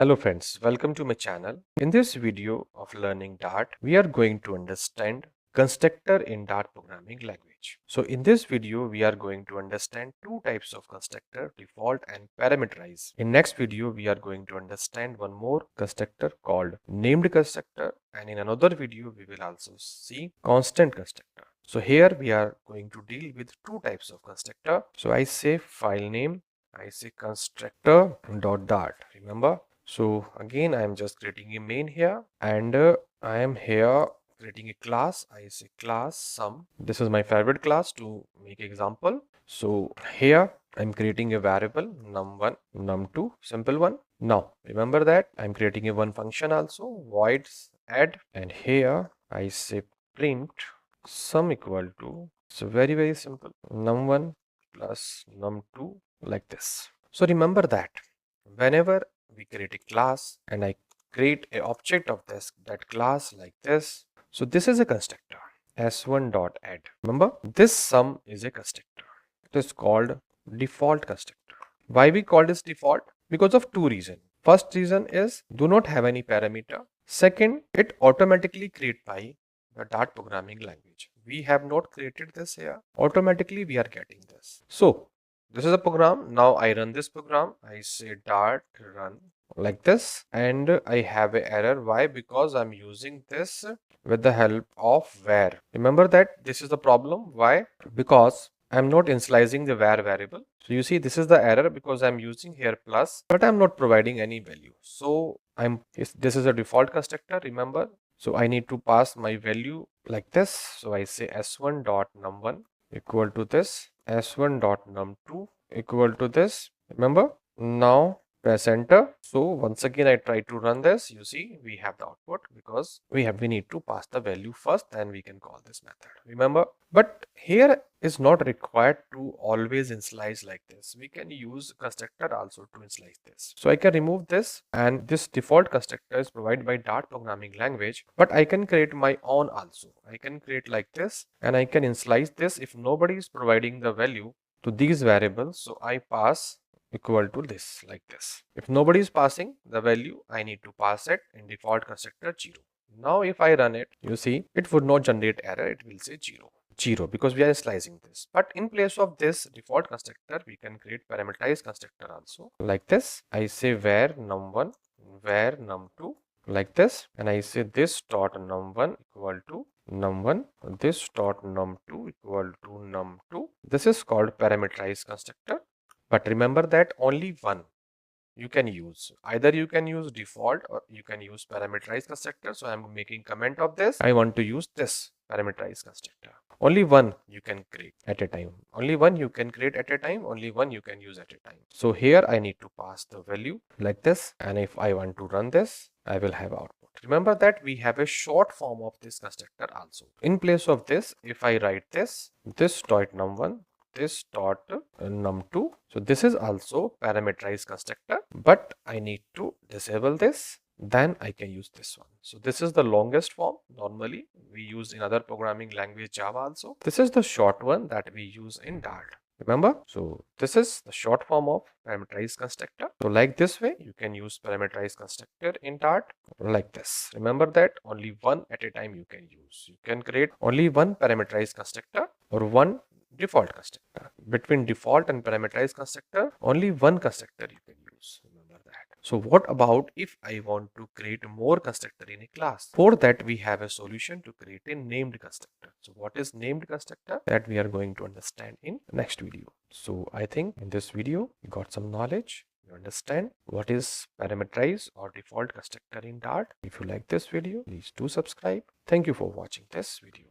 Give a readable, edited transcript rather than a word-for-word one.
Hello friends, welcome to my channel. In this video of learning Dart, we are going to understand constructor in Dart programming language. So in this video, we are going to understand two types of constructor, default and parameterized. In next video, we are going to understand one more constructor called named constructor, and in another video, we will also see constant constructor. So here we are going to deal with two types of constructor. So I say file name, I say constructor.dart. Remember? So again, I am just creating a main here, and I am here creating a class. I say class sum. This is my favorite class to make example. So here I'm creating a variable num1, num2, simple one. Now remember that I'm creating a one function also, void add, and here I say print sum equal to, so very simple, num1 plus num2, like this. So remember that whenever we create a class and I create an object of that class like this. So this is a constructor s1.add. Remember, this sum is a constructor. It is called default constructor. Why we call this default? Because of two reasons. First reason is do not have any parameter. Second, it automatically create by the Dart programming language. We have not created this here. Automatically we are getting this. So this is a program. Now I run this program. I say Dart run like this, and I have an error. Why? Because I'm using this with the help of var. Remember that this is the problem. Why? Because I'm not initializing the var variable. So you see, this is the error because I'm using here plus, but I'm not providing any value. So this is a default constructor. Remember, so I need to pass my value like this. So I say s1.num1 equal to this, s1.num2 equal to this. Remember, now press enter. So once again I try to run this. You see we have the output because we need to pass the value first, then we can call this method. Remember, but here is not required to always initialize like this. We can use constructor also to initialize this. So I can remove this, and this default constructor is provided by Dart programming language, but I can create my own also. I can create like this, and I can initialize this if nobody is providing the value to these variables. So I pass equal to this like this. If nobody is passing the value, I need to pass it in default constructor 0. Now if I run it, you see it would not generate error. It will say 0 because we are slicing this. But in place of this default constructor, we can create parameterized constructor also like this. I say var num1, var num2 like this, and I say this dot num1 equal to num1, this dot num2 equal to num2. This is called parameterized constructor. But remember that only one you can use. Either you can use default or you can use parameterized constructor. So I'm making comment of this. I want to use this parameterized constructor. Only one you can create at a time. Only one you can create at a time. Only one you can use at a time. So here I need to pass the value like this. And if I want to run this, I will have output. Remember that we have a short form of this constructor also. In place of this, if I write this dot num1, this dot num2. So this is also parameterized constructor, but I need to disable this. Then I can use this one. So this is the longest form. Normally we use in other programming language Java also. This is the short one that we use in Dart. Remember? So this is the short form of parameterized constructor. So like this way, you can use parameterized constructor in Dart like this. Remember that only one at a time you can use. You can create only one parameterized constructor or one default constructor. Between default and parameterized constructor, only one constructor you can use. Remember that. So what about if I want to create more constructor in a class? For that, we have a solution to create a named constructor. So what is named constructor? That we are going to understand in next video. So I think in this video, you got some knowledge. You understand what is parameterized or default constructor in Dart. If you like this video, please do subscribe. Thank you for watching this video.